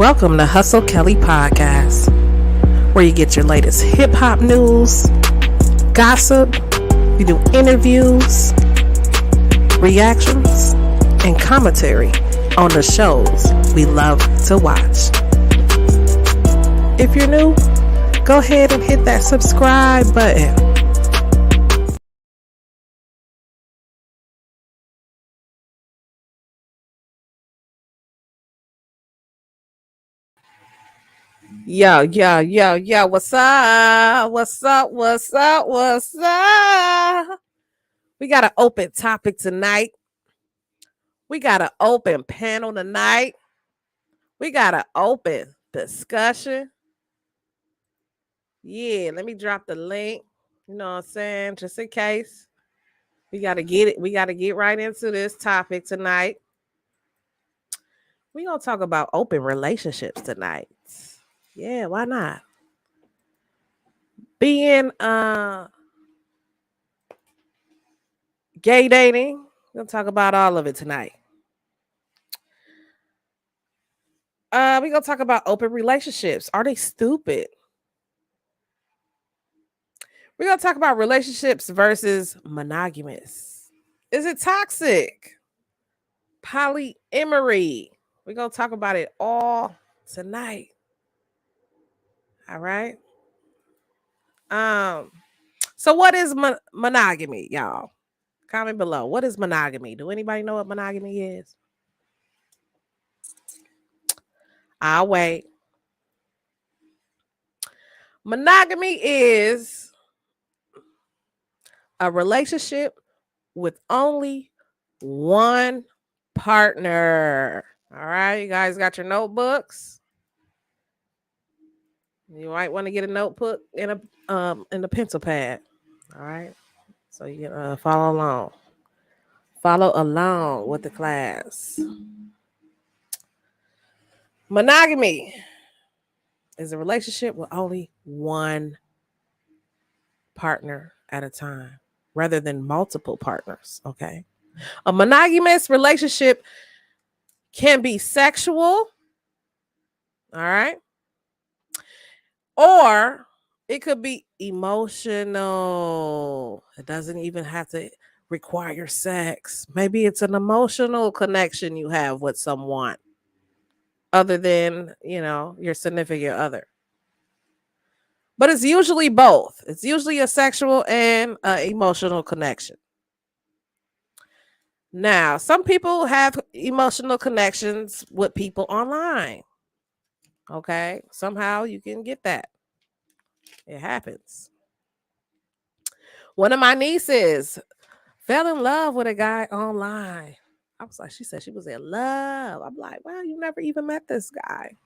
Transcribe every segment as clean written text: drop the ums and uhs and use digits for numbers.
Welcome to Hustle Kelly Podcast, where you get your latest hip hop news, gossip, we do interviews, reactions, and commentary on the shows we love to watch. If you're new, go ahead and hit that subscribe button. Yo, what's up? What's up? We got an open topic tonight. We got an open panel tonight. We got an open discussion. Yeah, let me drop the link. You know what I'm saying? Just in case. We got to get it. We got to get right into this topic tonight. We're going to talk about open relationships tonight. Yeah, why not? Being gay dating. We're going to talk about all of it tonight. We're going to talk about open relationships. Are they stupid? We're going to talk about relationships versus monogamous. Is it toxic? Polyamory. We're going to talk about it all tonight. All right. So what is monogamy, y'all? Comment below. What is monogamy? Do anybody know what monogamy is? I'll wait. Monogamy is a relationship with only one partner. All right, you guys got your notebooks. You might want to get a notebook and a pencil pad. All right, so you can follow along. Follow along with the class. Monogamy is a relationship with only one partner at a time, rather than multiple partners. Okay, a monogamous relationship can be sexual. All right. Or it could be emotional. It doesn't even have to require sex. Maybe it's an emotional connection you have with someone other than, your significant other. But it's usually both. It's usually a sexual and emotional connection. Now, some people have emotional connections with people online. Okay, somehow you can get that. It happens. One of my nieces fell in love with a guy online. I was like, she said she was in love. I'm like, well, you never even met this guy.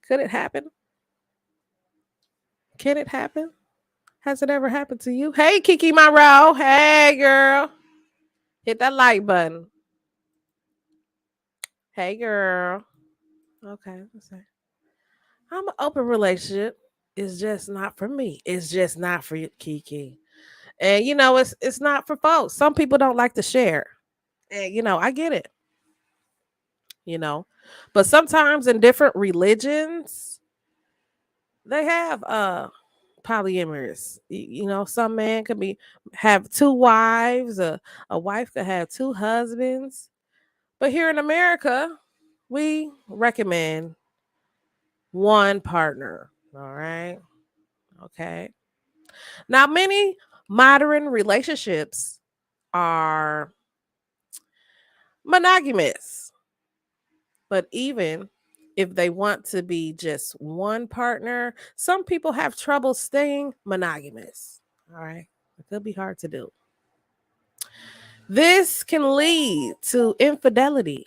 Could it happen? Can it happen? Has it ever happened to you? Hey, Kiki Monroe. Hey, girl. Hit that like button. Hey, girl. Okay, let's see. I'm an open relationship. It's just not for me. It's just not for you, Kiki. And it's not for folks. Some people don't like to share. And I get it. But sometimes in different religions, they have polyamorous. Some man could have two wives, a wife could have two husbands. But here in America, we recommend one partner. All right. Okay. Now, many modern relationships are monogamous. But even if they want to be just one partner, some people have trouble staying monogamous. All right. It could be hard to do. This can lead to infidelity.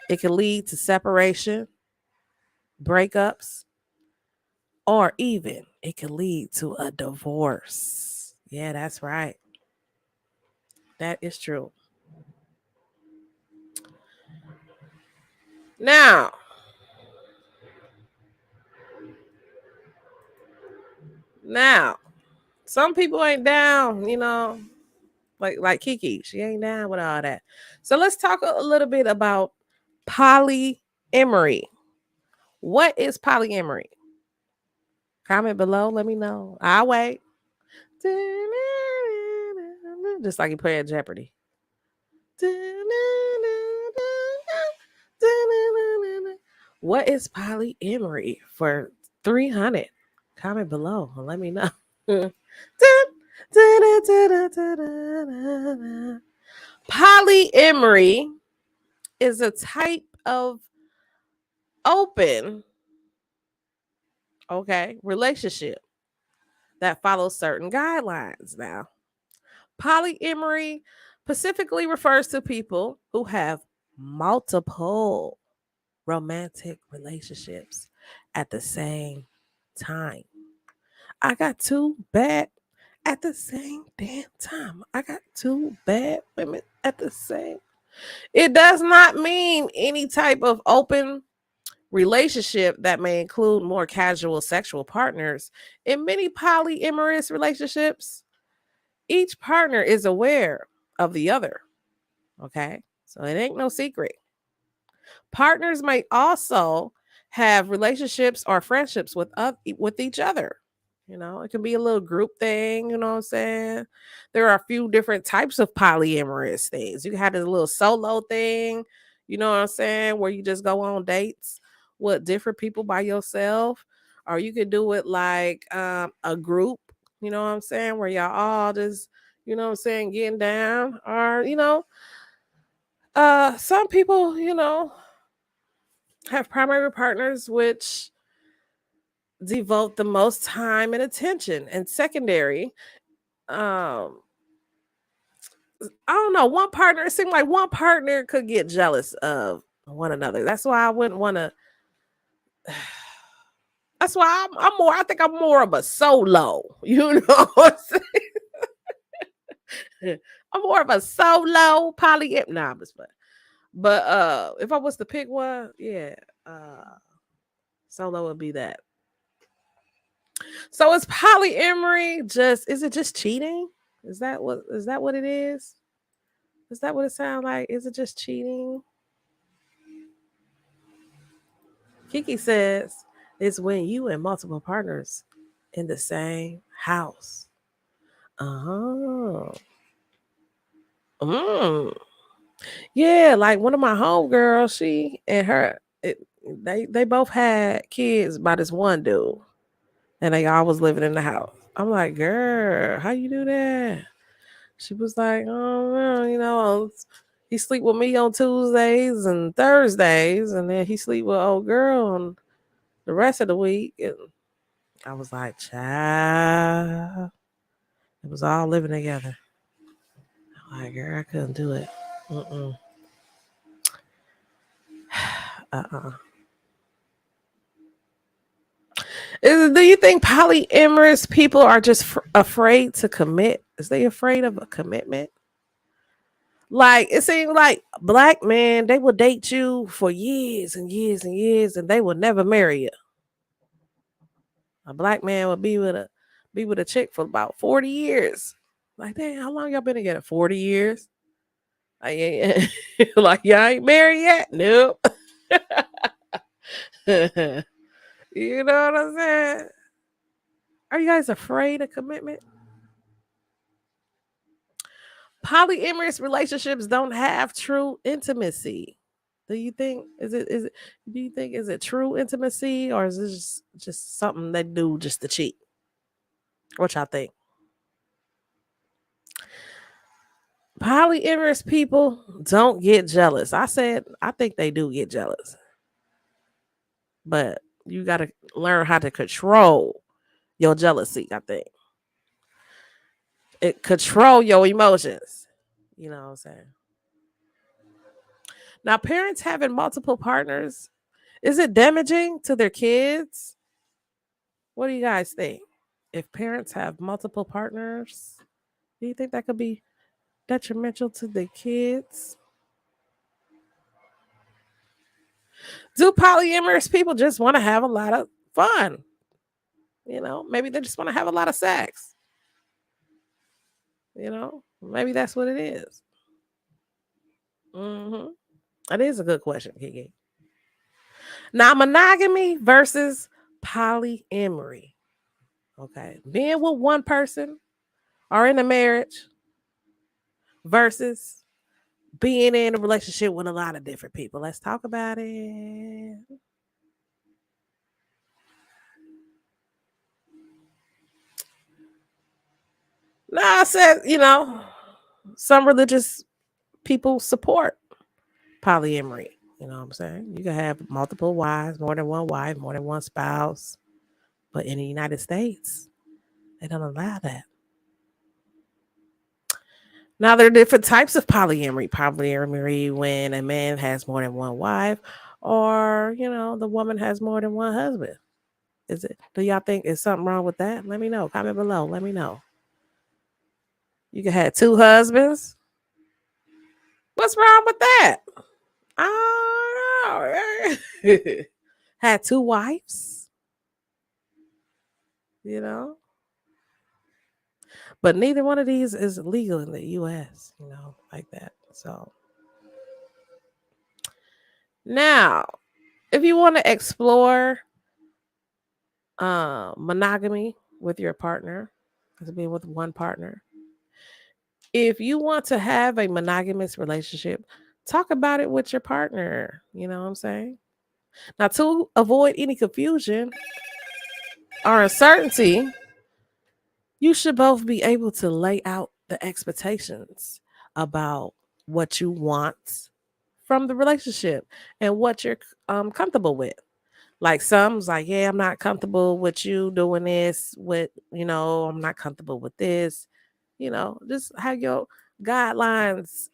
It can lead to separation, breakups, or even it can lead to a divorce. Yeah, that's right. That is true. Now, some people ain't down, like Kiki. She ain't down with all that. So let's talk a little bit about polyamory. What is polyamory? Comment below. Let me know. I'll wait. Just like you play at Jeopardy. What is polyamory for 300? Comment below and let me know. Polyamory is a type of open, relationship that follows certain guidelines. Now, polyamory specifically refers to people who have multiple romantic relationships at the same time. I got two bad at the same damn time. I got two bad women at the same. It does not mean any type of open relationship that may include more casual sexual partners. In many polyamorous relationships, each partner is aware of the other. Okay. So it ain't no secret. Partners may also have relationships or friendships with each other. You know, it can be a little group thing, you know what I'm saying? There are a few different types of polyamorous things. You can have this little solo thing, you know what I'm saying, where you just go on dates with different people by yourself. Or you could do it like a group, you know what I'm saying, where y'all all just, you know what I'm saying, getting down. Or, some people, have primary partners which devote the most time and attention, and secondary, um I don't know, one partner, it seemed like one partner could get jealous of one another. That's why I wouldn't want to. That's why I think I'm more of a solo, you know what I'm saying? I'm more of a solo poly. Nah, I'm just playing. But if I was to pick one, yeah, solo would be that. So is polyamory is it just cheating? Is that what it is? Is that what it sounds like? Is it just cheating? Kiki says it's when you and multiple partners in the same house. Oh. Mm. Yeah, like one of my homegirls, she and they both had kids by this one dude. And they all was living in the house. I'm like, girl, how you do that? She was like, oh, well, he sleep with me on Tuesdays and Thursdays, and then he sleep with old girl on the rest of the week. And I was like, child, it was all living together. I'm like, girl, I couldn't do it. Mm-mm. Uh-uh. Do you think polyamorous people are just afraid to commit? Is they afraid of a commitment? Like it seems like black men, they will date you for years and years and years, and they will never marry you. A black man would be with a chick for about 40 years. Like, damn, how long y'all been together? 40 years. Like, like y'all ain't married yet? Nope. You know what I'm saying? Are you guys afraid of commitment? Polyamorous relationships don't have true intimacy. Do you think is it do you think is it true intimacy, or is this just something they do just to cheat? What y'all think? Polyamorous people don't get jealous. I think they do get jealous. But you gotta learn how to control your jealousy, I think. It control your emotions. You know what I'm saying? Now, parents having multiple partners, is it damaging to their kids? What do you guys think? If parents have multiple partners, do you think that could be detrimental to the kids? Do polyamorous people just want to have a lot of fun? Maybe they just want to have a lot of sex. Maybe that's what it is. Mm-hmm. That is a good question, Kiki. Now, monogamy versus polyamory. Okay. Being with one person or in a marriage versus being in a relationship with a lot of different people. Let's talk about it. Now, I said, some religious people support polyamory. You know what I'm saying? You can have multiple wives, more than one wife, more than one spouse. But in the United States, they don't allow that. Now, there are different types of polyamory. Polyamory when a man has more than one wife, or, the woman has more than one husband. Do y'all think is something wrong with that? Let me know. Comment below. Let me know. You can have two husbands. What's wrong with that? I don't know. Had two wives, you know. But neither one of these is legal in the US, like that. So now, if you want to explore monogamy with your partner, to be with one partner, if you want to have a monogamous relationship, talk about it with your partner. You know what I'm saying? Now, to avoid any confusion or uncertainty, you should both be able to lay out the expectations about what you want from the relationship and what you're comfortable with. Like some's like, yeah, I'm not comfortable with you doing this. I'm not comfortable with this. Just have your guidelines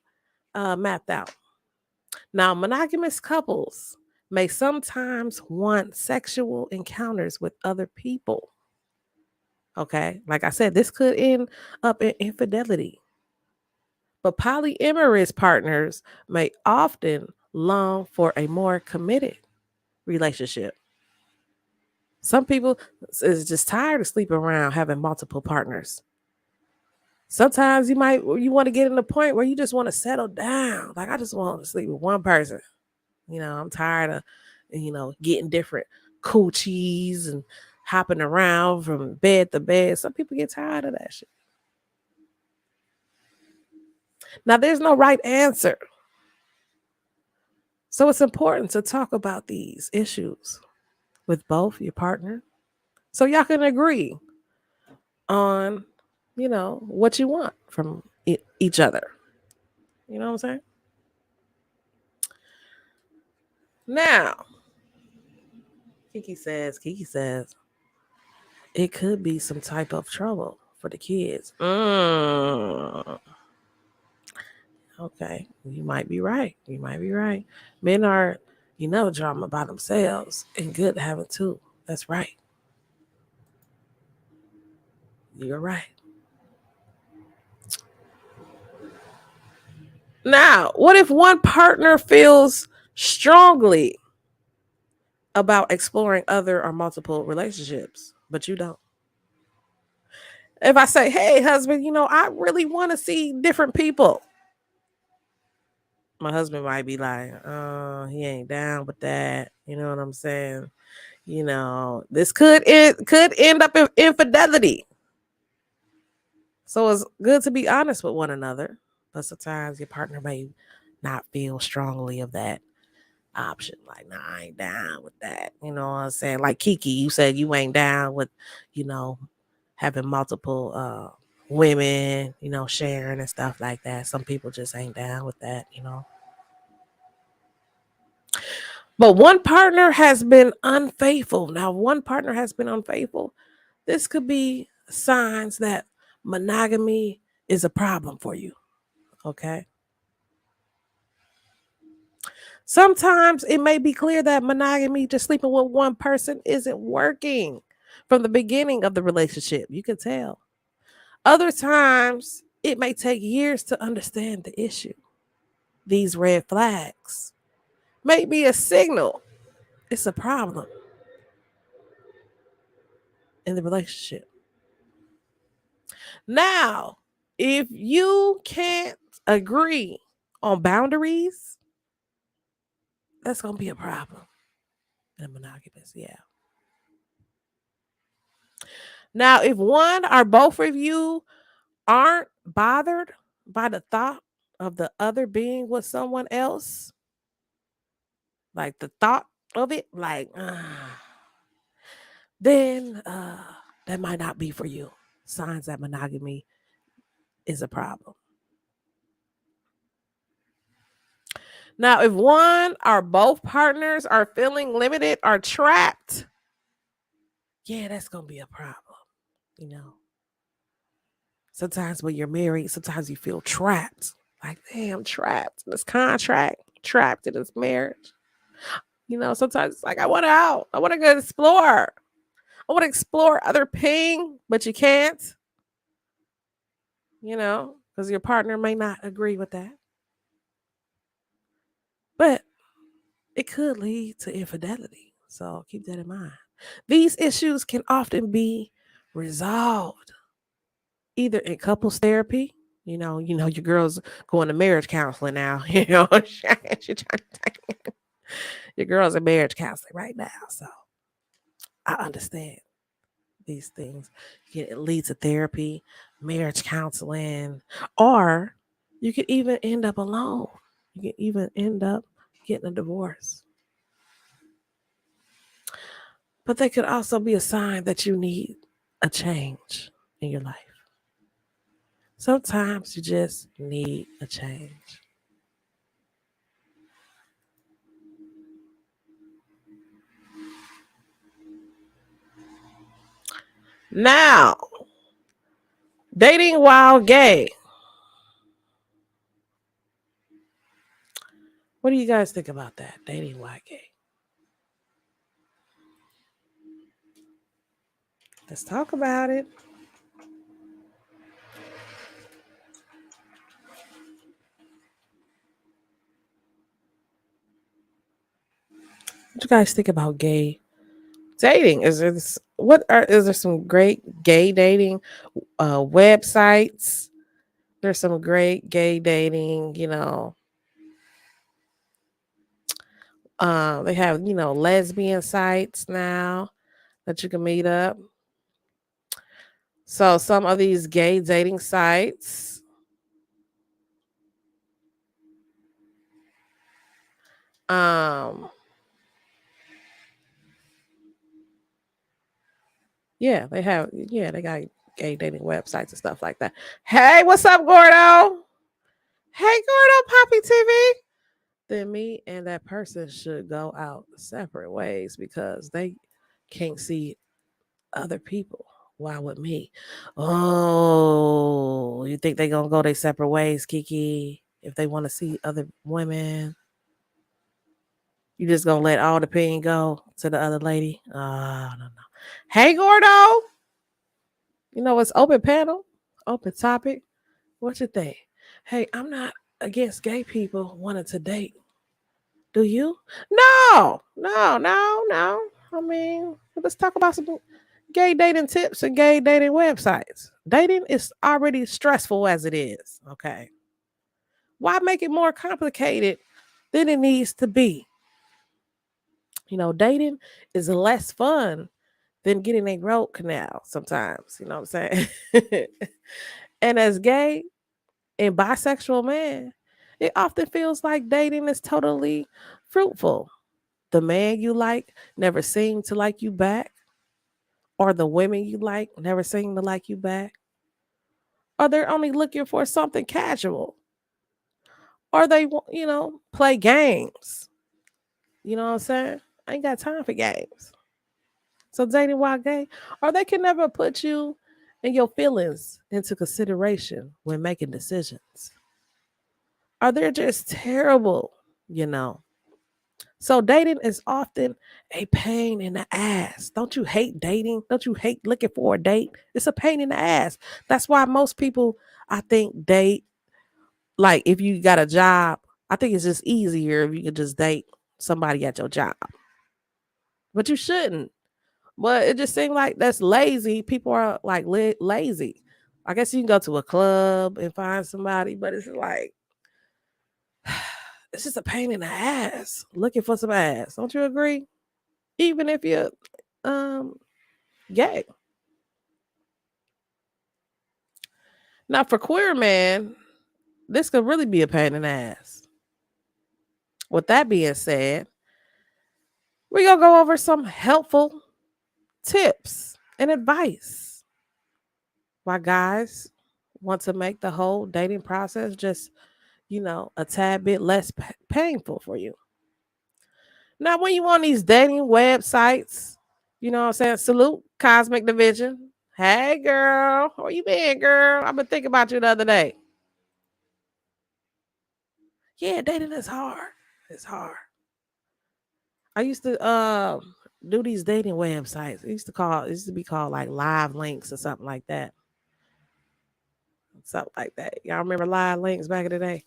mapped out. Now, monogamous couples may sometimes want sexual encounters with other people. Okay. Like I said, this could end up in infidelity. But polyamorous partners may often long for a more committed relationship. Some people is just tired of sleeping around having multiple partners. Sometimes you want to get in the point where you just want to settle down. Like I just want to sleep with one person. I'm tired of, getting different coochies and hopping around from bed to bed. Some people get tired of that shit. Now, there's no right answer. So it's important to talk about these issues with both your partner so y'all can agree on, what you want from each other. You know what I'm saying? Now, Kiki says, it could be some type of trouble for the kids. Okay, you might be right. Men are, drama by themselves and good to have it too. That's right. You're right. Now, what if one partner feels strongly about exploring other or multiple relationships, but you don't? If I say, hey, husband, I really want to see different people, my husband might be like, oh, he ain't down with that. You know what I'm saying? This could end up in infidelity. So it's good to be honest with one another, but sometimes your partner may not feel strongly of that option. Like, nah, I ain't down with that. You know what I'm saying? Like Kiki, you said you ain't down with, having multiple women, sharing and stuff like that. Some people just ain't down with that. But one partner has been unfaithful. Now, one partner has been unfaithful. This could be signs that monogamy is a problem for you. Okay. Sometimes it may be clear that monogamy, just sleeping with one person, isn't working from the beginning of the relationship. You can tell. Other times, it may take years to understand the issue. These red flags may be a signal it's a problem in the relationship. Now, if you can't agree on boundaries, that's going to be a problem. and monogamous. Yeah. Now, if one or both of you aren't bothered by the thought of the other being with someone else, like the thought of it, like, then that might not be for you. Signs that monogamy is a problem. Now, if one or both partners are feeling limited or trapped, yeah, that's going to be a problem. You know, sometimes when you're married, sometimes you feel trapped. Like, damn, trapped in this contract, trapped in this marriage. You know, sometimes it's like, I want out. I want to go explore. I want to explore other ping, but you can't, you know, because your partner may not agree with that. But it could lead to infidelity. So keep that in mind. These issues can often be resolved either in couples therapy. Your girl's going to marriage counseling now. Your girl's in marriage counseling right now. So I understand these things. It leads to therapy, marriage counseling, or you could even end up alone. You can even end up getting a divorce. But they could also be a sign that you need a change in your life. Sometimes you just need a change. Now, dating while gay. What do you guys think about that? Dating while gay. Let's talk about it. What do you guys think about gay dating? Is there some great gay dating websites? There's some great gay dating, they have, lesbian sites now that you can meet up. So some of these gay dating sites, they got gay dating websites and stuff like that. Hey, what's up, Gordo? Hey, Gordo, Poppy TV. Then me and that person should go out separate ways because they can't see other people. Why with me? Oh, you think they gonna go their separate ways, Kiki? If they want to see other women, you just gonna let all the pain go to the other lady? I don't know. Hey, Gordo. It's open panel, open topic. What you think? Hey, I'm not against gay people wanting to date. Do you? No, no, no, no. I mean, let's talk about some gay dating tips and gay dating websites. Dating is already stressful as it is. Okay. Why make it more complicated than it needs to be? Dating is less fun than getting a road canal sometimes. You know what I'm saying? And as gay and bisexual man, it often feels like dating is totally fruitful. The man you like never seem to like you back, or the women you like never seem to like you back, or they're only looking for something casual, or they play games. You know what I'm saying? I ain't got time for games. So dating while gay, or they can never put you and your feelings into consideration when making decisions, or they're just terrible. You know. So dating is often a pain in the ass. Don't you hate dating? Don't you hate looking for a date? It's a pain in the ass. That's why most people, I think, date. Like if you got a job, I think it's just easier if you could just date somebody at your job. But you shouldn't. But it just seems like that's lazy. People are like lazy. I guess you can go to a club and find somebody, but it's like it's just a pain in the ass looking for some ass. Don't you agree? even if you're gay. Now, for queer men, this could really be a pain in the ass. With that being said, we're going to go over some helpful tips and advice why guys want to make the whole dating process just, a tad bit less painful for you. Now, when you on these dating websites, you know what I'm saying? Salute Cosmic Division. Hey, girl. Where you been, girl? I've been thinking about you the other day. Yeah, dating is hard. It's hard. I used to do these dating websites. It used to be called like live links or something like that. Something like that. Y'all remember live links back in the day?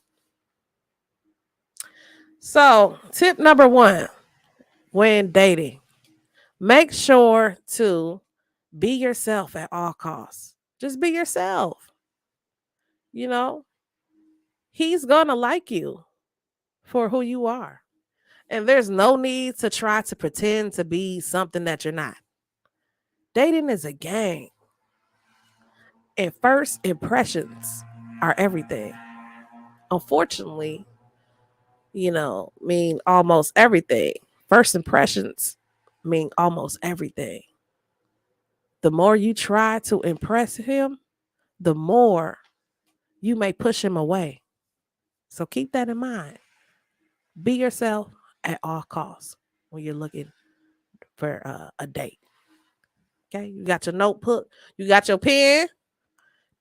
So, tip number 1 when dating, make sure to be yourself at all costs. Just be yourself. You know, he's gonna like you for who you are. And there's no need to try to pretend to be something that you're not. Dating is a game. And first impressions are everything. Unfortunately, mean almost everything. First impressions mean almost everything. The more you try to impress him, the more you may push him away. So keep that in mind. Be yourself at all costs when you're looking for a date. Okay, you got your notebook, you got your pen.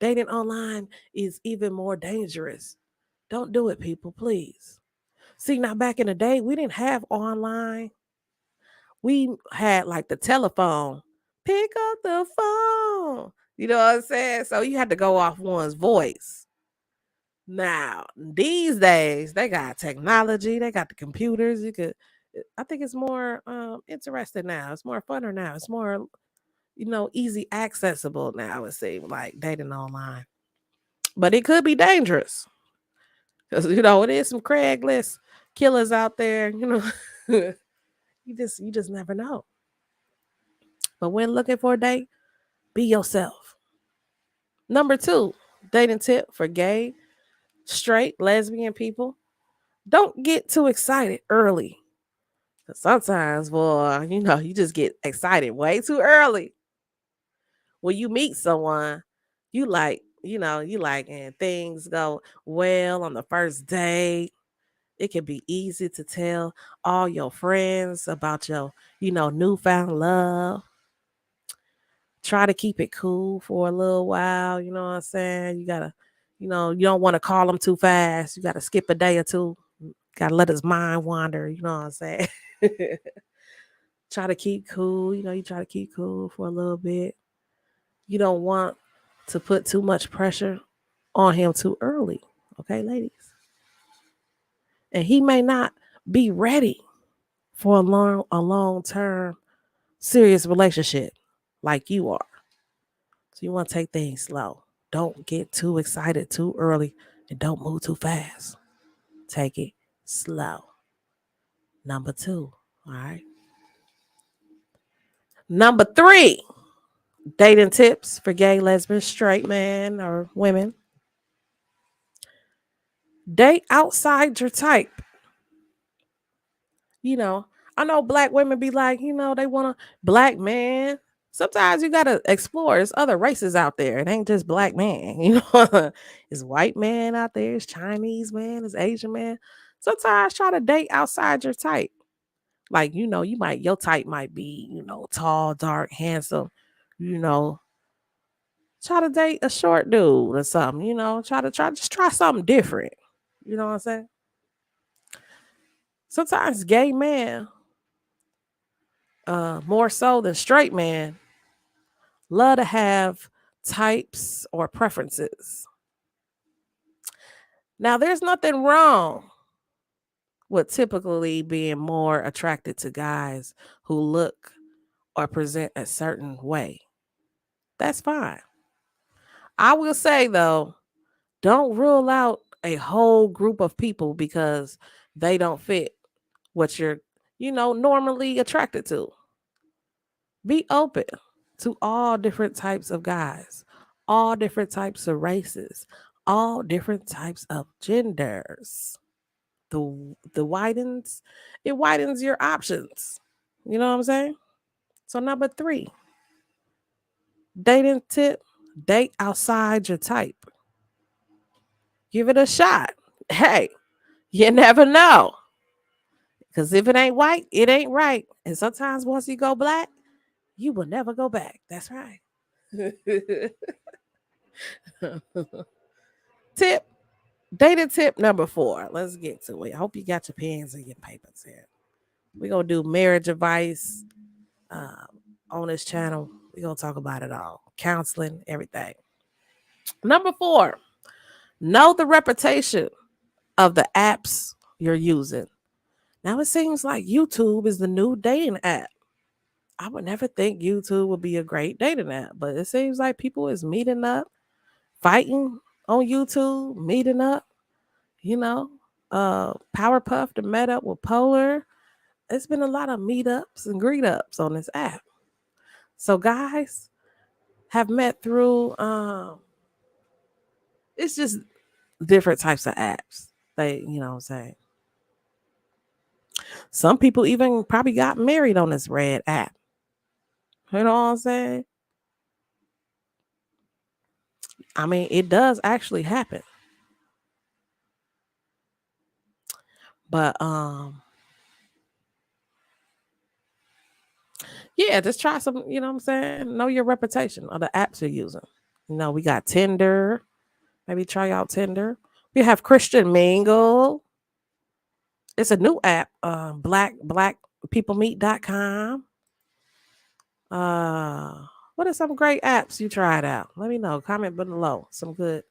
Dating online is even more dangerous. Don't do it, people, please. See, now back in the day, we didn't have online. We had like the telephone. Pick up the phone. You know what I'm saying? So you had to go off one's voice. Now, these days, they got technology, they got the computers. I think it's more interesting now. It's more funner now. It's more, easy accessible now, it seems like dating online. But it could be dangerous. Because, it is some Craigslist killers out there, you just never know. But when looking for a date, be yourself. Number 2, dating tip for gay, straight, lesbian people. Don't get too excited early. Sometimes, boy, you just get excited way too early. When you meet someone, and things go well on the first date. It can be easy to tell all your friends about your, newfound love. Try to keep it cool for a little while. You know what I'm saying? You gotta, you don't want to call them too fast. You gotta skip a day or two. Gotta let his mind wander. You know what I'm saying? Try to keep cool. You try to keep cool for a little bit. You don't want to put too much pressure on him too early. Okay, ladies? And he may not be ready for a long term serious relationship like you are. So you want to take things slow. Don't get too excited too early and don't move too fast. Take it slow. Number 2. All right. Number 3, dating tips for gay, lesbian, straight men or women. Date outside your type. I know black women be like, they want a black man. Sometimes you gotta explore. There's other races out there. It ain't just black man. It's white man out there. It's Chinese man. It's Asian man. Sometimes try to date outside your type. Like, your type might be, tall, dark, handsome. You know, try to date a short dude or something. Just try something different. You know what I'm saying? Sometimes gay men, more so than straight men, love to have types or preferences. Now, there's nothing wrong with typically being more attracted to guys who look or present a certain way. That's fine. I will say, though, don't rule out a whole group of people because they don't fit what you're, normally attracted to. Be open to all different types of guys, all different types of races, all different types of genders. The widens it widens your options. You know what I'm saying? So number 3, dating tip, date outside your type. Give it a shot. Hey, you never know. Because if it ain't white, it ain't right. And sometimes once you go black, you will never go back. That's right. Tip, dating tip number 4. Let's get to it. I hope you got your pens and your papers here. We're going to do marriage advice on this channel. We're going to talk about it all, counseling, everything. Number 4, know the reputation of the apps you're using. Now it seems like YouTube is the new dating app. I would never think YouTube would be a great dating app, but it seems like people is meeting up, fighting on YouTube, meeting up, you know. Powerpuff to met up with Polar. It's been a lot of meetups and greet ups on this app. So guys have met through it's just different types of apps. What I'm saying. Some people even probably got married on this red app. You know what I'm saying? I mean, it does actually happen. But yeah, just try some, you know what I'm saying? Know your reputation of the apps you're using. We got Tinder. Maybe try out Tinder. We have Christian Mingle. It's a new app. Blackpeoplemeet.com. What are some great apps you tried out? Let me know. Comment below. Some good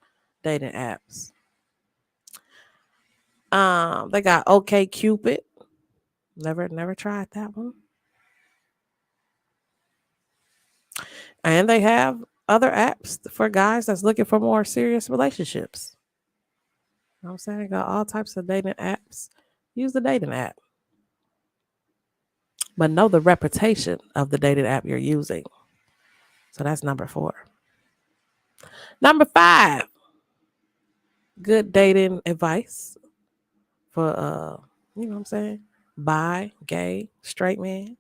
dating apps. They got OK Cupid. Never tried that one. And they have other apps for guys that's looking for more serious relationships. You know what I'm saying? They got all types of dating apps. Use the dating app. But know the reputation of the dating app you're using. So that's number 4. Number 5, good dating advice for you know what I'm saying? Bi, gay, straight man.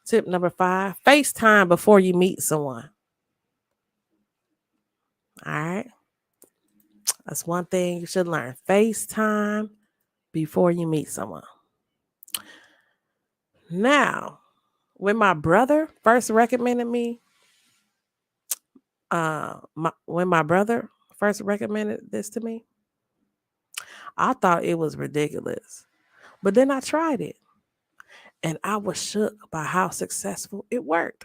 Tip number 5, FaceTime before you meet someone. All right. That's one thing you should learn. FaceTime before you meet someone. Now, when my brother first recommended me, when my brother first recommended this to me, I thought it was ridiculous. But then I tried it and I was shook by how successful it worked.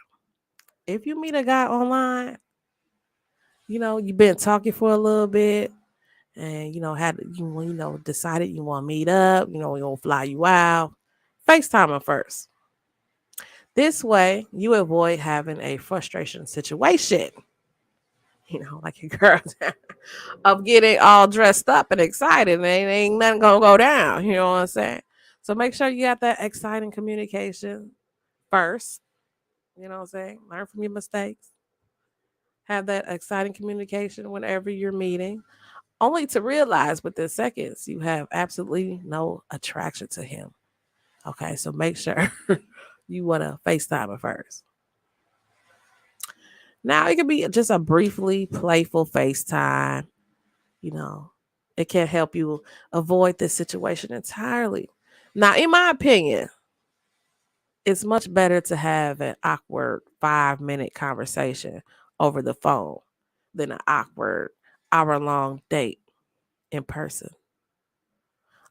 If you meet a guy online, you've been talking for a little bit and decided you want to meet up, we gonna fly you out. FaceTime him first. This way you avoid having a frustration situation. Like your girl of getting all dressed up and excited and ain't nothing gonna go down. You know what I'm saying? So make sure you got that exciting communication first. You know what I'm saying? Learn from your mistakes. Have that exciting communication whenever you're meeting, only to realize within seconds you have absolutely no attraction to him. Okay, so make sure you want to FaceTime him first. Now, it can be just a briefly playful FaceTime. It can help you avoid this situation entirely. Now, in my opinion, it's much better to have an awkward 5-minute conversation over the phone than an awkward hour-long date in person.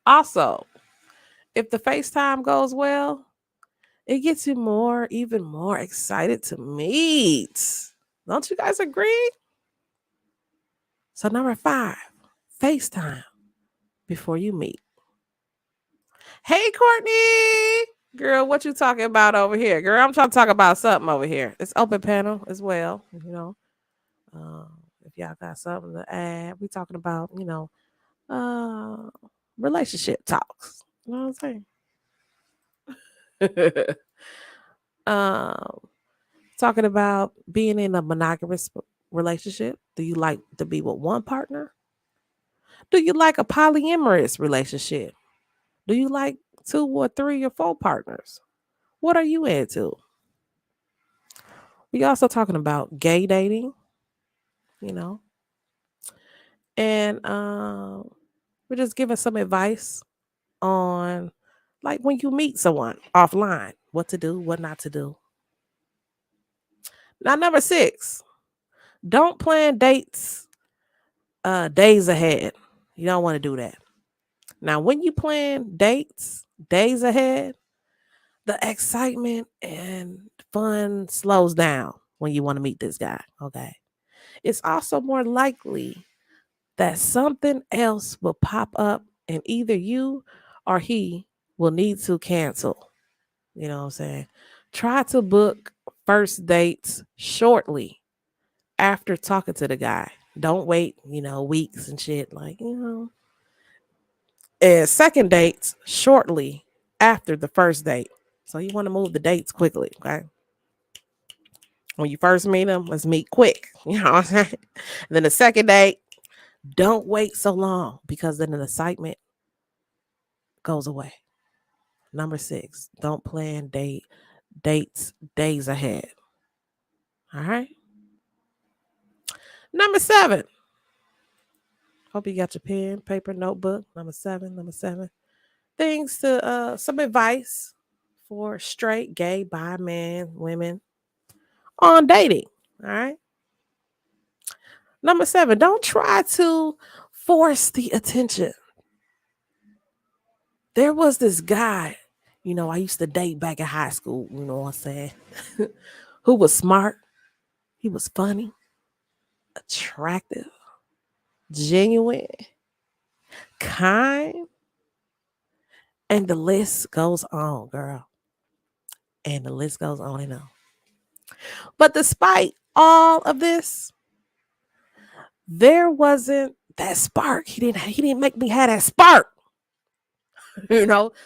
Also, if the FaceTime goes well, it gets you even more excited to meet. Don't you guys agree? So number 5, FaceTime before you meet. Hey, Courtney. Girl, what you talking about over here? Girl, I'm trying to talk about something over here. It's open panel as well, if y'all got something to add. We talking about, uh, relationship talks. You know what I'm saying? um, talking about being in a monogamous relationship. Do you like to be with one partner? Do you like a polyamorous relationship? Do you like 2 or 3 or 4 partners? What are you into? We also talking about gay dating, you know, and we're just giving some advice on like when you meet someone offline, what to do, what not to do. Now, number 6, don't plan dates days ahead. You don't want to do that. Now, when you plan dates days ahead, the excitement and fun slows down when you want to meet this guy. Okay. It's also more likely that something else will pop up and either you or he will need to cancel. You know what I'm saying? Try to book first dates shortly after talking to the guy. Don't wait, weeks and shit. And second dates shortly after the first date. So you want to move the dates quickly, okay? When you first meet them, let's meet quick. You know what I'm saying? Then the second date, don't wait so long because then the excitement goes away. Number 6, don't plan dates days ahead. All right. Number 7. Hope you got your pen, paper, notebook. Number 7. Number 7. Things to some advice for straight, gay, bi men, women on dating. All right. Number 7, don't try to force the attention. There was this guy, I used to date back in high school, you know what I'm saying, who was smart. He was funny, attractive, genuine, kind, and the list goes on, girl. And the list goes on and on. But despite all of this, there wasn't that spark. He didn't make me have that spark.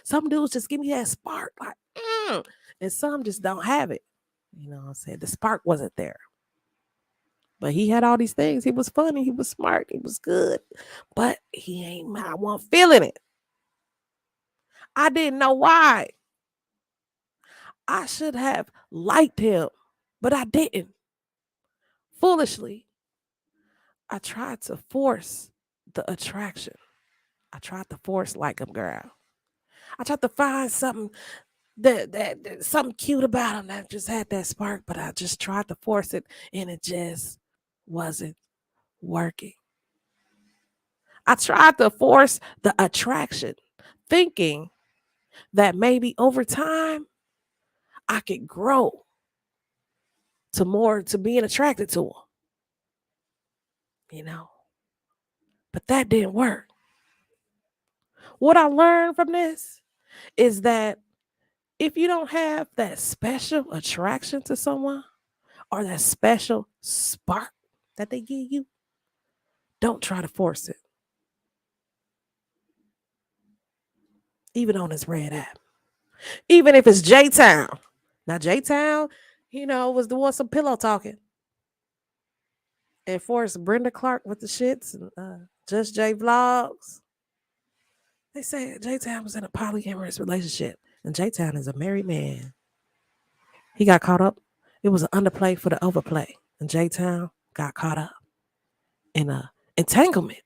Some dudes just give me that spark, like, and some just don't have it. You know what I'm saying? The spark wasn't there. But he had all these things. He was funny. He was smart. He was good. But I wasn't feeling it. I didn't know why. I should have liked him, but I didn't. Foolishly, I tried to force the attraction. I tried to force like him, girl. I tried to find something that something cute about him that just had that spark, but I just tried to force it and it just wasn't working. I tried to force the attraction, thinking that maybe over time I could grow to being attracted to him, you know. But that didn't work. What I learned from this is that if you don't have that special attraction to someone or that special spark that they give you, don't try to force it. Even on this red app. Even if it's JAYTOWN. Now JAYTOWN, was the one some pillow talking. And forced Brenda Clark with the shits and Just J Vlogs. They say JAYTOWN was in a polyamorous relationship. And JAYTOWN is a married man. He got caught up. It was an underplay for the overplay. And JAYTOWN got caught up in a entanglement.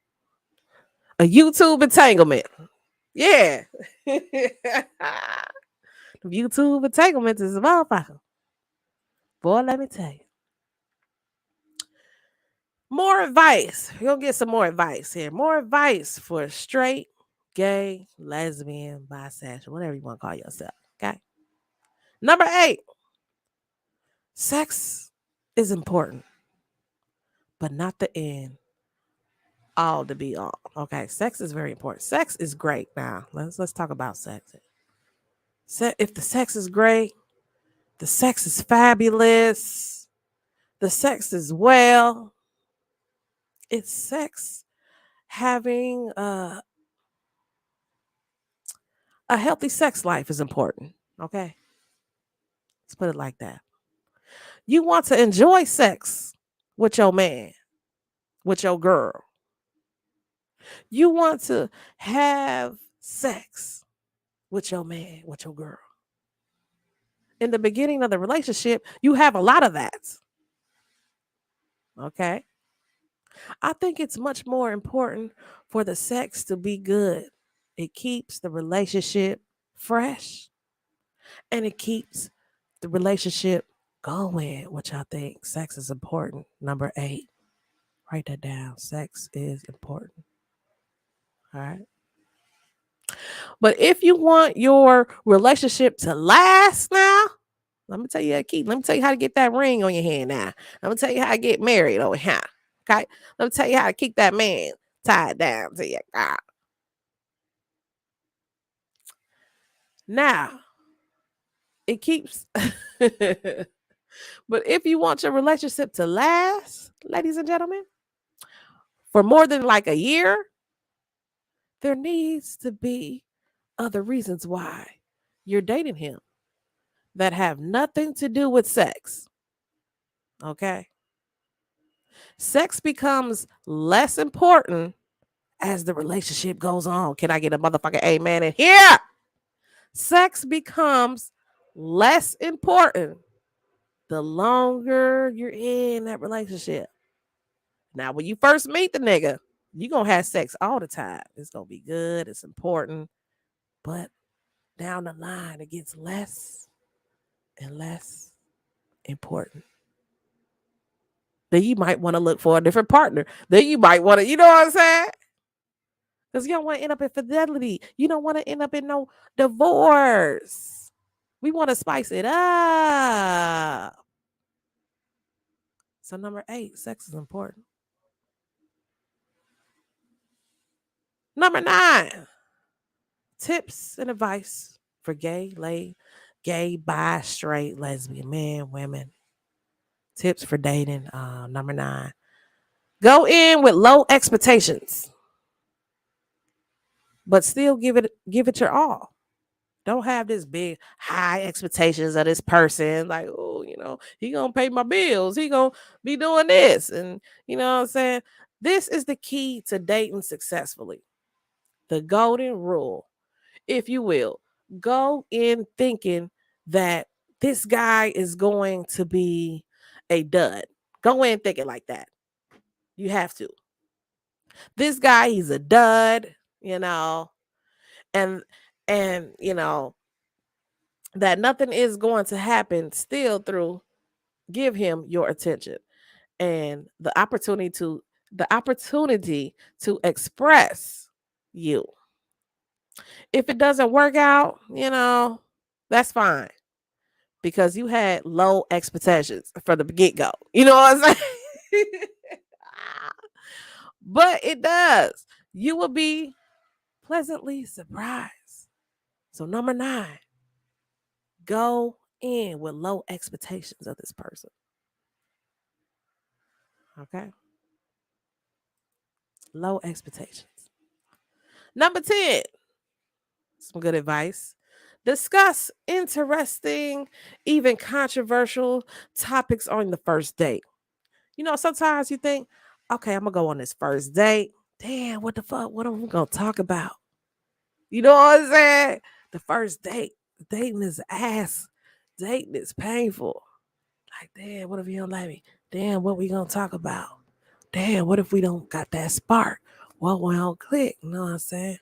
A YouTube entanglement. Yeah. YouTube entanglement is a motherfucker. Boy, let me tell you. More advice. We're going to get some more advice here. More advice for straight, gay, lesbian, bisexual, whatever you want to call yourself. Okay. Number 8. Sex is important, but not the end all to be all. Okay. Sex is very important. Sex is great. Now, let's talk about sex. If the sex is great, the sex is fabulous, the sex is well, it's sex having a healthy sex life is important. Okay. Let's put it like that. You want to enjoy sex with your man, with your girl. You want to have sex with your man, with your girl. In the beginning of the relationship, you have a lot of that. Okay. I think it's much more important for the sex to be good. It keeps the relationship fresh and it keeps the relationship going, which I think sex is important. Number 8. Write that down. Sex is important. All right. But if you want your relationship to last now, let me tell you let me tell you how to get that ring on your hand now. Let me tell you how to get married over here. Okay. Let me tell you how to keep that man tied down to your girl. Now, it keeps but if you want your relationship to last, ladies and gentlemen, for more than like a year, there needs to be other reasons why you're dating him that have nothing to do with sex. Okay? Sex becomes less important as the relationship goes on. Can I get a motherfucking amen in here? Sex becomes less important the longer you're in that relationship. Now, when you first meet the nigga, you're going to have sex all the time. It's going to be good. It's important. But down the line, it gets less and less important. Then you might want to look for a different partner. Then you might want to, you know what I'm saying? Because you don't want to end up in fidelity. You don't want to end up in no divorce. We want to spice it up. So, number 8, sex is important. Number 9, tips and advice for gay, bi, straight, lesbian, men, women. Tips for dating. Number 9, go in with low expectations, but still give it your all. Don't have this big high expectations of this person. Like, oh, he gonna pay my bills. He gonna be doing this, and you know what I'm saying. This is the key to dating successfully. The golden rule, if you will. Go in thinking that this guy is going to be a dud. Go in thinking like that. You have to. This guy, he's a dud, and that nothing is going to happen still through give him your attention and the opportunity to express you. If it doesn't work out, that's fine because you had low expectations from the get-go. You know what I'm saying? But it does. You will be pleasantly surprised. So number 9, go in with low expectations of this person. Okay? Low expectations. Number 10, some good advice. Discuss interesting, even controversial topics on the first date. Sometimes you think, okay, I'm going to go on this first date. Damn, what the fuck? What are we going to talk about? You know what I'm saying? The first date. Dating is ass. Dating is painful. Like, damn, what if you don't like me? Damn, what we going to talk about? Damn, what if we don't got that spark? Well, we don't click. You know what I'm saying?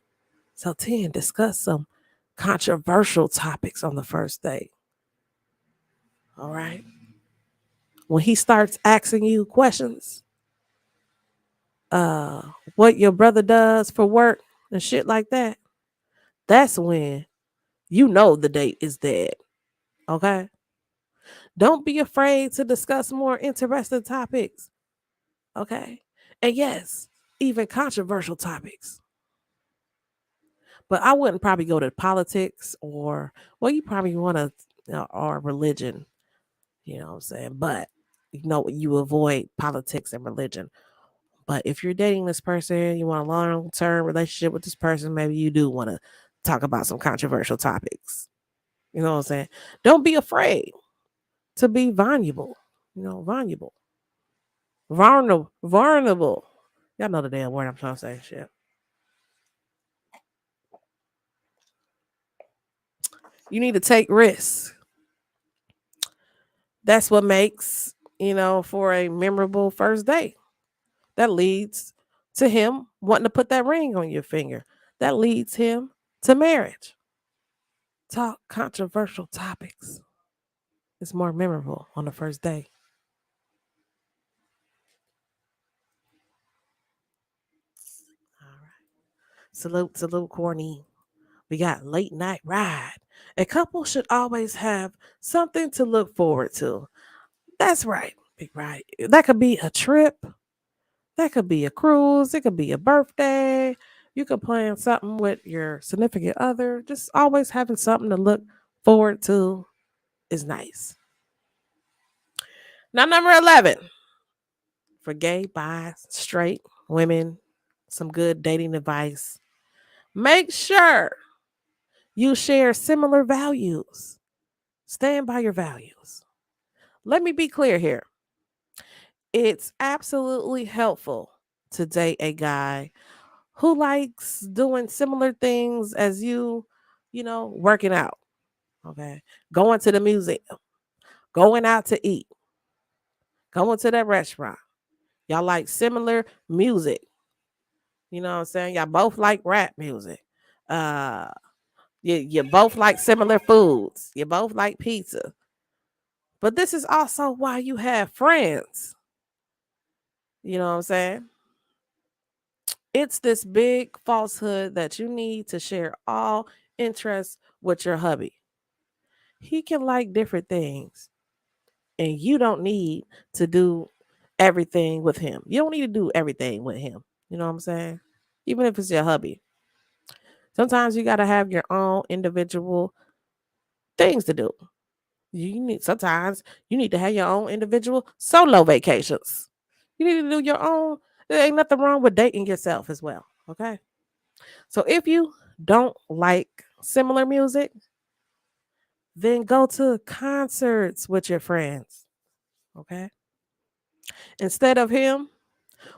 So 10, discuss some controversial topics on the first date. All right. When he starts asking you questions, what your brother does for work and shit like that, that's when the date is dead. Okay. Don't be afraid to discuss more interesting topics. Okay. And yes, even controversial topics. But I wouldn't probably go to politics you probably want to, or religion. You know what I'm saying? But, you avoid politics and religion. But if you're dating this person, you want a long-term relationship with this person, maybe you do want to talk about some controversial topics. You know what I'm saying? Don't be afraid to be vulnerable. Vulnerable. Vulnerable. Y'all know the damn word I'm trying to say. Shit. You need to take risks. That's what makes, for a memorable first date. That leads to him wanting to put that ring on your finger. That leads him to marriage. Talk controversial topics. It's more memorable on the first date. All right. Salute, corny. We got late night ride. A couple should always have something to look forward to. That's right, big right. That could be a trip. That could be a cruise. It could be a birthday. You could plan something with your significant other. Just always having something to look forward to is nice. Now, number 11, for gay, bi, straight women, some good dating advice. Make sure you share similar values. Stand by your values. Let me be clear here. It's absolutely helpful to date a guy who likes doing similar things as you, working out, okay? Going to the museum, going out to eat, going to that restaurant. Y'all like similar music. You know what I'm saying? Y'all both like rap music. Uh you both like similar foods. You both like pizza. But this is also why you have friends. You know what I'm saying? It's this big falsehood that you need to share all interests with your hubby. He can like different things, and you don't need to do everything with him. You don't need to do everything with him. You know what I'm saying? Even if it's your hubby. Sometimes you got to have your own individual things to do. Sometimes you need to have your own individual solo vacations. You need to do your own. There ain't nothing wrong with dating yourself as well. Okay. So if you don't like similar music, then go to concerts with your friends. Okay. Instead of him,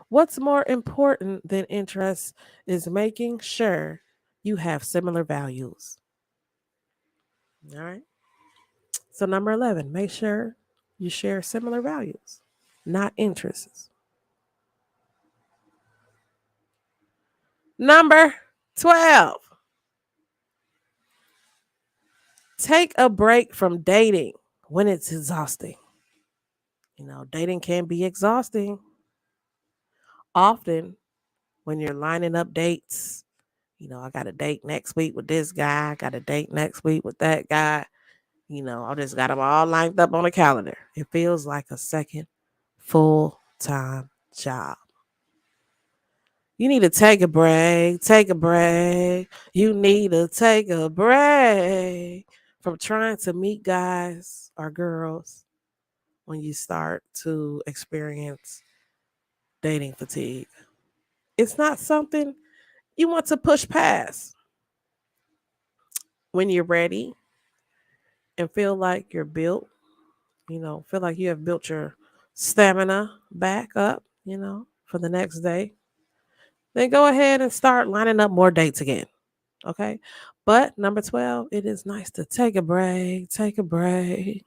what's more important than interest is making sure you have similar values. All right. So, number 11, make sure you share similar values, not interests. Number 12, take a break from dating when it's exhausting. Dating can be exhausting. Often, when you're lining up dates, I got a date next week with this guy, I got a date next week with that guy. I just got them all lined up on the calendar. It feels like a second full time job. You need to take a break. Take a break. You need to take a break from trying to meet guys or girls when you start to experience dating fatigue. It's not something you want to push past. When you're ready and feel like you're built, feel like you have built your stamina back up, for the next day, then go ahead and start lining up more dates again. Okay. But number 12, it is nice to take a break, take a break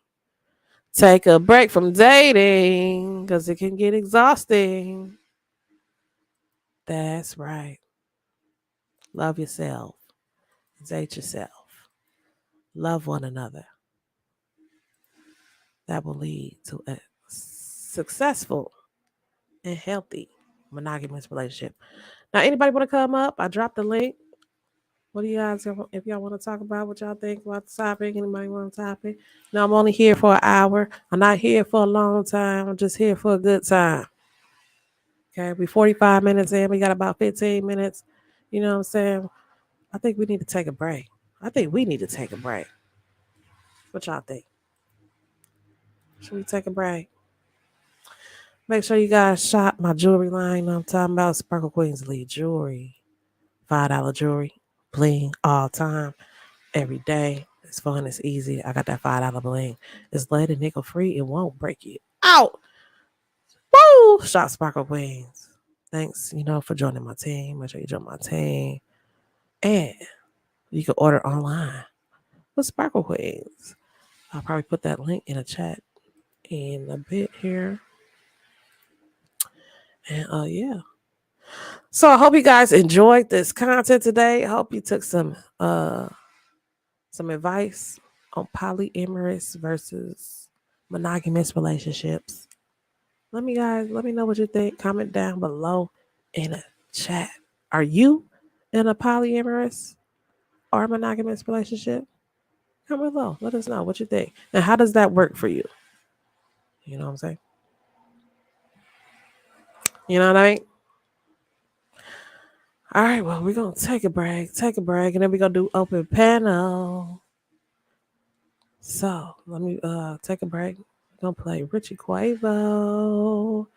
from dating because it can get exhausting. That's right. Love yourself, date yourself, love one another. That will lead to a successful and healthy monogamous relationship. Now, anybody want to come up? I dropped the link. What do you guys, if y'all want to talk about what y'all think about the topic? Anybody want a topic? No, I'm only here for an hour. I'm not here for a long time. I'm just here for a good time. Okay, we 45 minutes in. We got about 15 minutes. You know what I'm saying? I think we need to take a break. I think we need to take a break. What y'all think? Should we take a break? Make sure you guys shop my jewelry line. I'm talking about Sparkle Queens Lead Jewelry. $5 jewelry. Bling all time. Every day. It's fun. It's easy. I got that $5 bling. It's lead and nickel free. It won't break you out. Woo! Shot Sparkle Wings. Thanks, for joining my team. Make sure you join my team. And you can order online with Sparkle Wings. I'll probably put that link in the chat in a bit here. And yeah. So I hope you guys enjoyed this content today. I hope you took some advice on polyamorous versus monogamous relationships. Let me know what you think. Comment down below in the chat. Are you in a polyamorous or monogamous relationship? Comment below. Let us know what you think. And how does that work for you? You know what I'm saying? You know what I mean? All right, well, we're going to take a break, and then we're going to do open panel. So let me take a break. We're going to play Richie Quavo.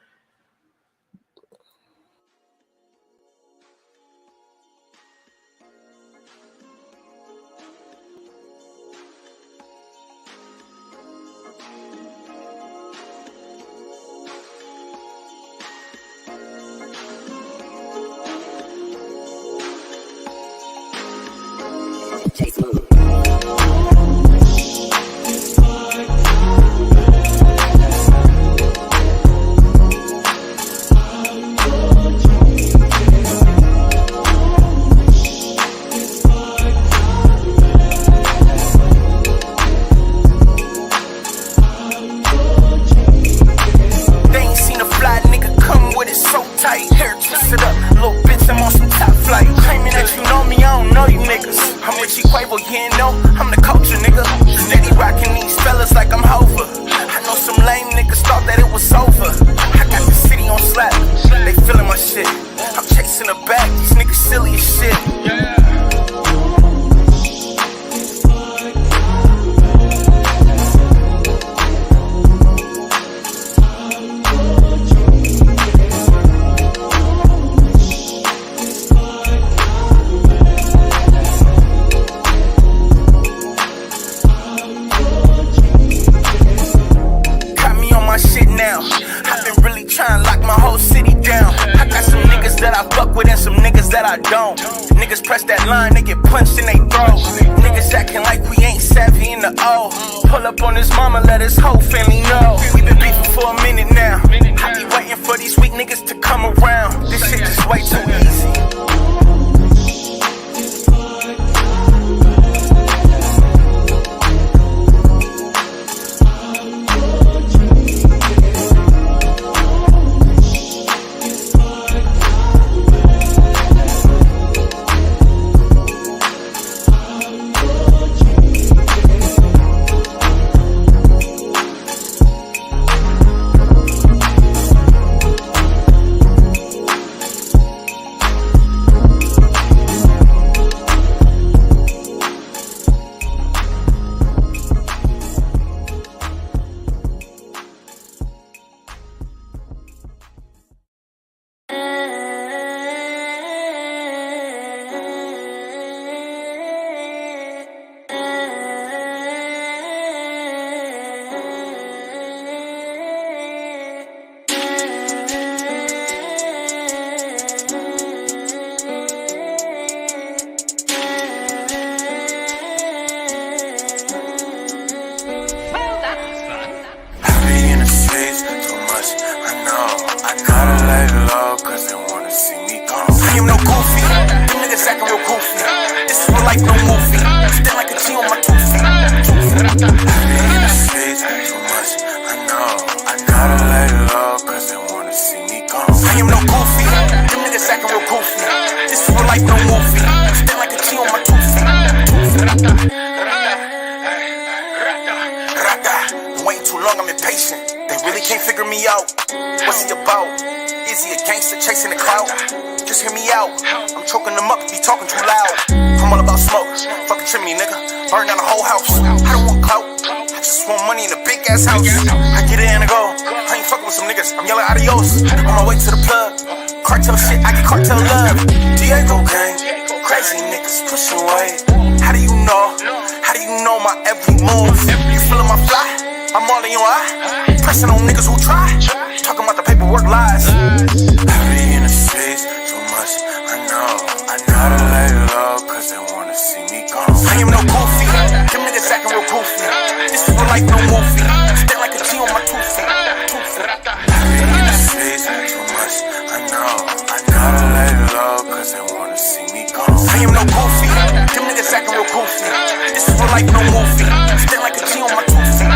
you know my every move. You feeling my fly? I'm all in your eye. Pressing on niggas who try. Talking about the paperwork lies. I be in the streets too much, I know. I know how to lay low, cause they wanna see me go. I am no goofy. Them niggas acting real goofy. This is real life, no movie. Stay like a G on my 2 feet. I be in the streets too much, I know. I know how to lay low, cause they wanna see me go. I am no goofy. Them niggas acting real goofy. This is real life, no movie. Stay like a G on my 2 feet.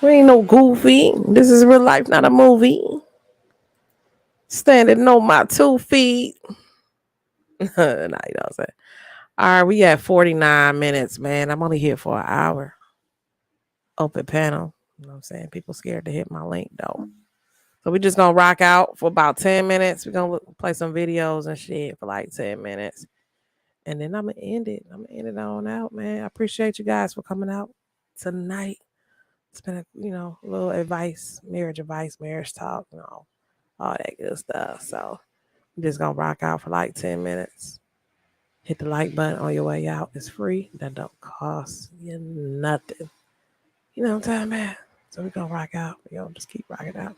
We ain't no goofy. This is real life, not a movie. Standing on my 2 feet. Nah, you know what I'm saying? All right, we at 49 minutes, man. I'm only here for an hour. Open panel. You know what I'm saying? People scared to hit my link, though. So we're just going to rock out for about 10 minutes. We're going to play some videos and shit for like 10 minutes. And then I'm going to end it. I'm going to end it on out, man. I appreciate you guys for coming out tonight. It's been a, little advice, marriage talk, all that good stuff. So I'm just going to rock out for like 10 minutes. Hit the like button on your way out. It's free. That don't cost you nothing. You know what I'm talking about? So we're going to rock out. We're going to just keep rocking out.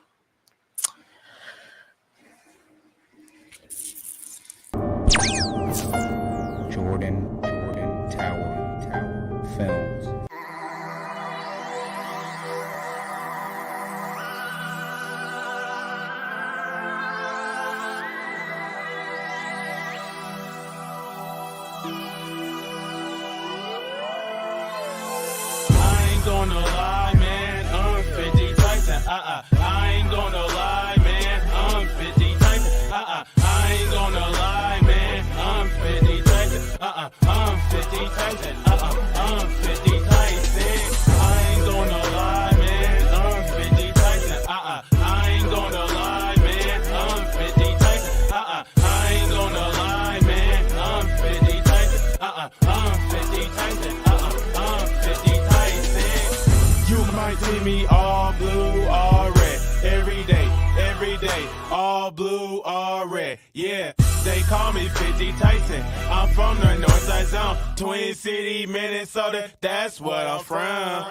Jordan Tower Films. I ain't gonna lie, man, I'm 50 Tyson. I ain't gonna lie, man, I'm 50 Tyson. I ain't gonna lie, man, I'm 50 Tyson. I'm 50 Tyson. I'm 50 Tyson. I ain't gonna lie, man, I'm 50 Tyson. I ain't gonna lie, man, I'm 50 Tyson. I ain't gonna lie, man, I'm 50 Tyson. I'm 50 Tyson. I'm 50 Tyson. You might see me all blue, all red. Every day, all blue, all red. Yeah, they call me 50 Tyson. I'm from the North Side Zone, Twin City, Minnesota. That's what I'm from.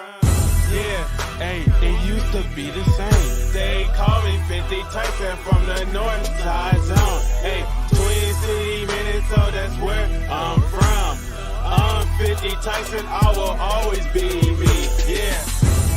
Yeah, hey, it used to be the same. They call me 50 Tyson from the North Side Zone. Hey, Twin City, Minnesota, that's where I'm from. I'm 50 Tyson, I will always be me. Yeah,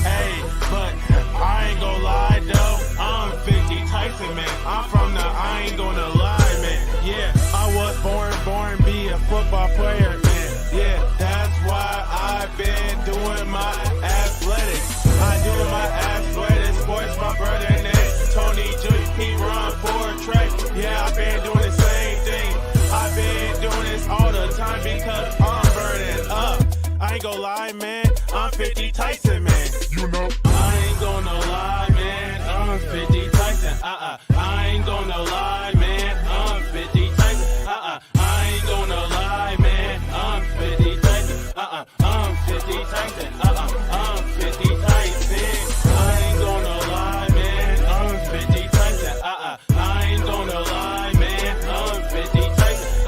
hey, but I ain't gonna lie though, I'm 50 Tyson, man. I'm from the I ain't gonna lie, man. Yeah, I was born, be a football player, man. Yeah, that's why I've been doing my athletics. I do my athletic sports, my brother named Tony Jr. He run for track. Yeah, I've been doing the same thing. I've been doing this all the time because I'm burning up. I ain't gonna lie, man, I'm 50 Tyson, man. You know, I ain't gonna lie, man, I'm 50 Tyson. I ain't gonna lie, man, I'm 50 Tyson. I ain't gonna lie, man, I'm 50 Tyson. I'm 50 Tyson. I'm 50 Tyson. I ain't gonna lie, man, I'm 50 Tyson. I ain't gonna lie, man, I'm 50 Tyson. I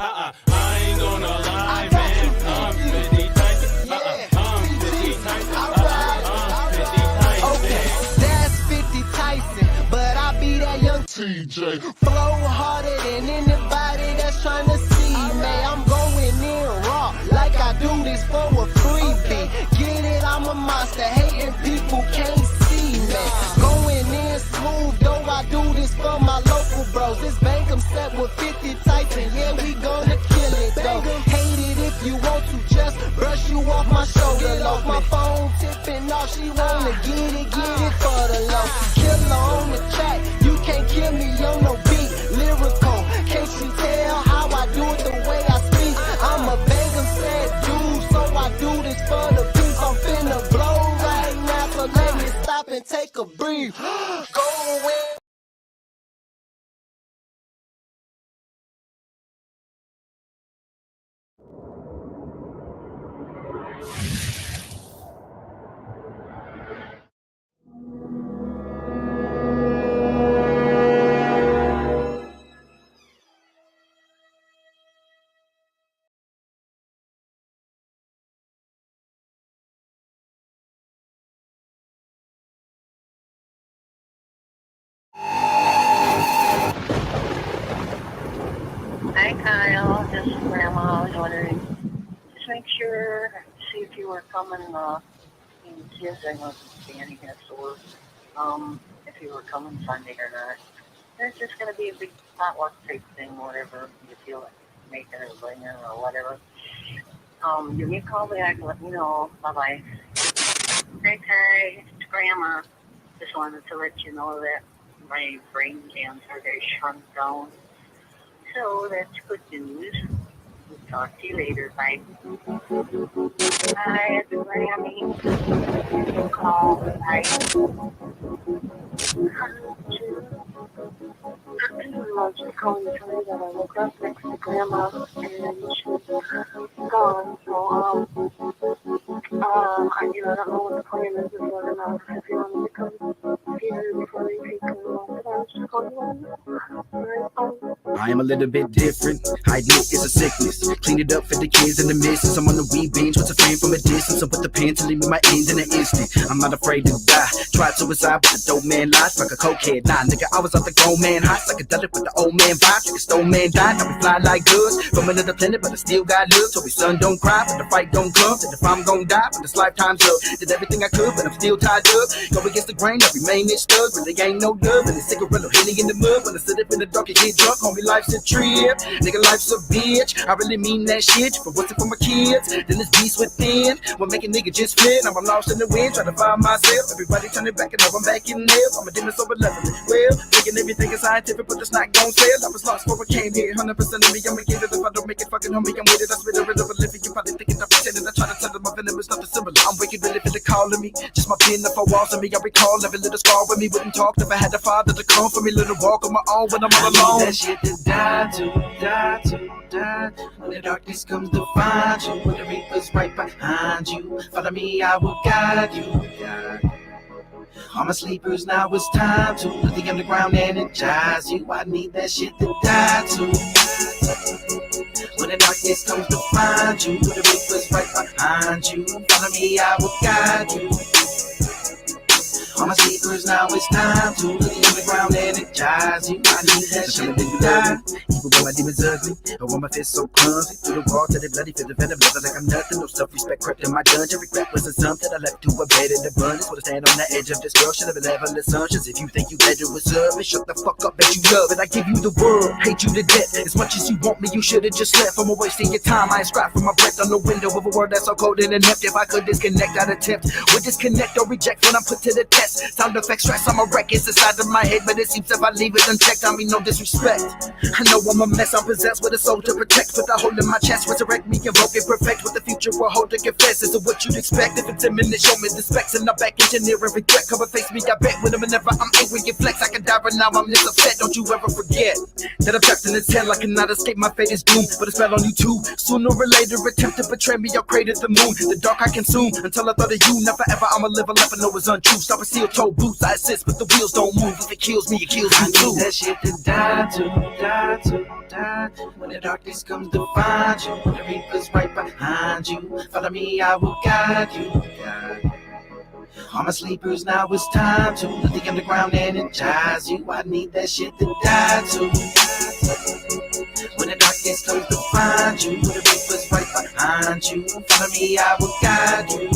ain't gonna lie, man, I'm 50 Tyson. I'm 50 Tyson. I'm 50 Tyson. Okay, that's 50 Tyson, but I be that young TJ. Flow harder than anybody that's trying to see me. I'm going in raw, like I do this for a freebie. Get it, I'm a monster, hating people can't see me. Going in smooth, though I do this for my local bros. This Bangham set with 50 Tyson, yeah, we gonna kill it though. Hate it if you want to, just brush you off my shoulder. Off my phone tipping off, she wanna get it for the low. Killer on the track, you can't kill me on no beat. Lyrical, can't you tell how I do it the way I speak? I'm a Bangham set dude, so I do this for the peace. I'm finna blow right now, so let me stop and take a breathe. Go away. were coming, kids, I wasn't standing here, so if you were coming Sunday or not. It's just going to be a big potluck type thing, whatever you feel like making or bringing or whatever. Give me a call back, let me know. Bye-bye. Hey, Ty, it's Grandma. Just wanted to let you know that my brain cancer has shrunk down. So that's good news. Talk to you later. Bye. Hi, it's Grammy. Call. Bye. I was just calling to tell you that I woke up next to Grandma and she's gone. So, I don't know what the plan is with whether or not if you want me to come see her before they take her off. But I was just calling you. I am a little bit different. I admit it's a sickness. Clean it up for the kids and the missus. I'm on the weed binge with a fan from a distance. I put the pen to leave me my ends in an instant. I'm not afraid to die. Tried suicide, but the dope man lied. Fuck a cokehead. Nah, nigga, I was off the grown man high. Psychedelic with the old man vibe. Like a stone man died. Now we fly like goods from another planet, but I still got love. So we son don't cry, but the fight don't come. That if I'm gon' die, but this lifetime's up. Did everything I could, but I'm still tied up. Go against the grain, I remain this thug. Really ain't no love. And the cigarette hitting in the mud. When I sit up in the dark and get drunk, homie, life's a trip. Nigga, life's a bitch. I really mean that shit. For what's it for my kids? Then it's beast within. What make a nigga just flip? Now I'm lost in the wind, trying to find myself. Everybody turning back and now I'm back in hell. I'm a demon so benevolent. Well, thinking everything is scientific, but it's not gon' sell. I was lost before I came here. 100% of me, I'ma get it. If I don't make it, fucking homie, I'm with it. I spit a rid of a living. You probably thinking I'm pretending. I try to tell them my venom is nothing similar. I'm wicked, really for the calling me. Just my pen up for walls of me. I recall every little scar with me. Wouldn't talk, never had a father to come for me. Little walk on my own when I'm all alone. That shit to die to, die to, die. When the darkness comes to find you, when the reaper's right behind you, follow me, I will guide you. All my sleepers, now it's time to let the underground energize you. I need that shit to die to. When the darkness comes to find you, when the reaper's right behind you, follow me, I will guide you. All my sleepers, now it's time to let the underground energize you. I need that shit to die. Even when my demons ugly, or when my fists so clumsy, through the wall to the bloody, feel the venom, never like I'm nothing. No self-respect crept in my dungeon. Regret wasn't something I left to a bed in abundance. Would stand on the edge of destruction of level assumptions. If you think you better deserve it, shut the fuck up, bet you love it. I give you the world, hate you to death. As much as you want me, you should've just left. I'm wasting your time. I ain't scratch from my breath on the window of a world that's so cold and inept. If I could disconnect, I'd attempt. Would disconnect or reject when I'm put to the test. Sound effects, stress, I'm a wreck. It's inside of my head, but it seems if I leave it unchecked, I mean no disrespect. I know I'm a mess, I'm possessed with a soul to protect. Put a hole in my chest, resurrect me, invoke it, perfect. What the future will hold to confess. Is it what you'd expect? If it's imminent, show me the specs. And I back engineer and regret. Cover face me, I bet. Whenever I'm angry and flex, I can die, but now I'm just upset. Don't you ever forget that I'm trapped in this hell. I cannot escape, my fate is doomed. But it's fell on you too. Sooner or later, attempt to betray me, I'll pray to the moon. The dark I consume, until I thought of you. Not forever, I'ma live a life I know is untrue. Stop a steel toe boots, I assist, but the wheels don't move. If it kills me, it kills me too. That shit to die to, die to, die. When the darkness comes to find you, when the reaper's right behind you, follow me, I will guide you. All my sleepers, now it's time to let the underground energize you. I need that shit to die to. When the darkness comes to find you, when the reaper's right behind you, follow me, I will guide you.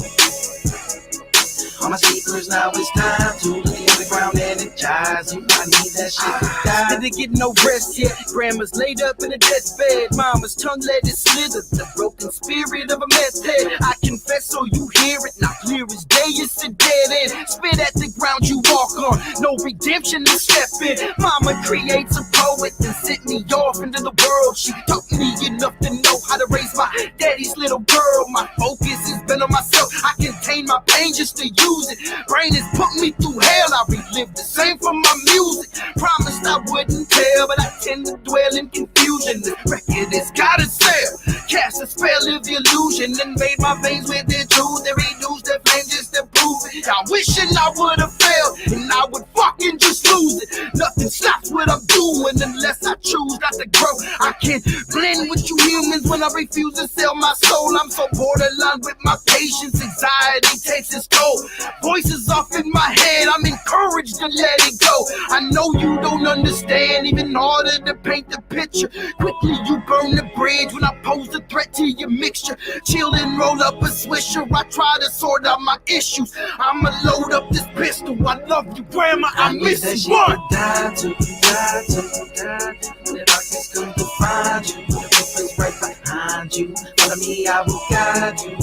All my sleepers, now it's time to let the underground energize you. I need that shit to die. Didn't get no rest yet. Grandma's laid up in a deathbed. Mama's tongue let it slither. The broken spirit of a meth head. I confess so you hear it. Not clear as day, it's a dead end. Spit at the ground you walk on. No redemption to step in. Mama creates a poet and sent me off into the world. She taught me enough to know how to raise my daddy's little girl. My focus has been on myself. I contain my pain just to use it. Brain has put me through hell. I relive the same from my music. Promised I wouldn't tell, but I tend to dwell in confusion. The record has gotta sell. Cast a spell of the illusion and made my veins with their truth. They reduced their flame just to prove it. I'm wishing I would have failed and I would fucking just lose it. Nothing stops what I'm doing unless I choose not to grow. I can't blend with you humans when I refuse to sell my soul. I'm so borderline with my patience. Anxiety takes its toll. Voices off in my head, I'm encouraged to let it go. I know you don't understand, even harder to paint the picture. Quickly you burn the bridge. bridge when I pose a threat to your mixture. Chill and roll up a swisher. I try to sort out my issues. I'ma load up this pistol. I love you, grandma. I miss you. One. Die to, die to, die to. When the darkness comes to find you, the river's right behind you. Follow me, I will guide you.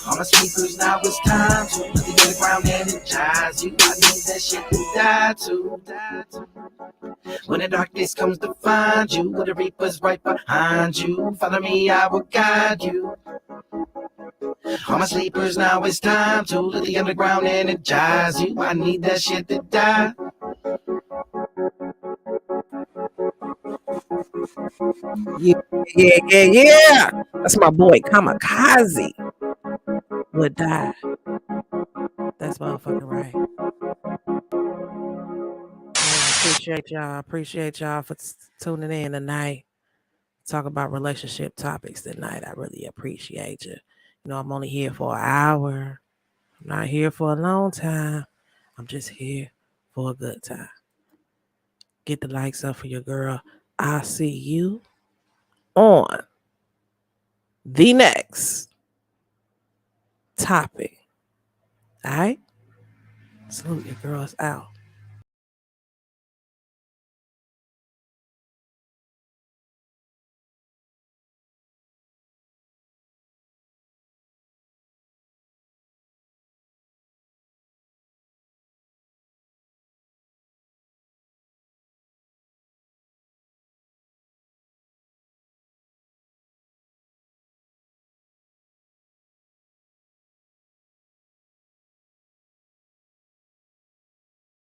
All my sleepers, now it's time to let the underground energize you. I need that shit to die to. When the darkness comes to find you, with the reapers right behind you. Follow me, I will guide you. All my sleepers, now it's time to let the underground energize you. I need that shit to die. Yeah. That's my boy Kamikaze would die. That's motherfucking right. I appreciate y'all for tuning in tonight. Talk about relationship topics tonight. I really appreciate you. You know, I'm only here for an hour. I'm not here for a long time. I'm just here for a good time. Get the likes up for your girl. I'll see you on the next topic. All right? Salute your girls out.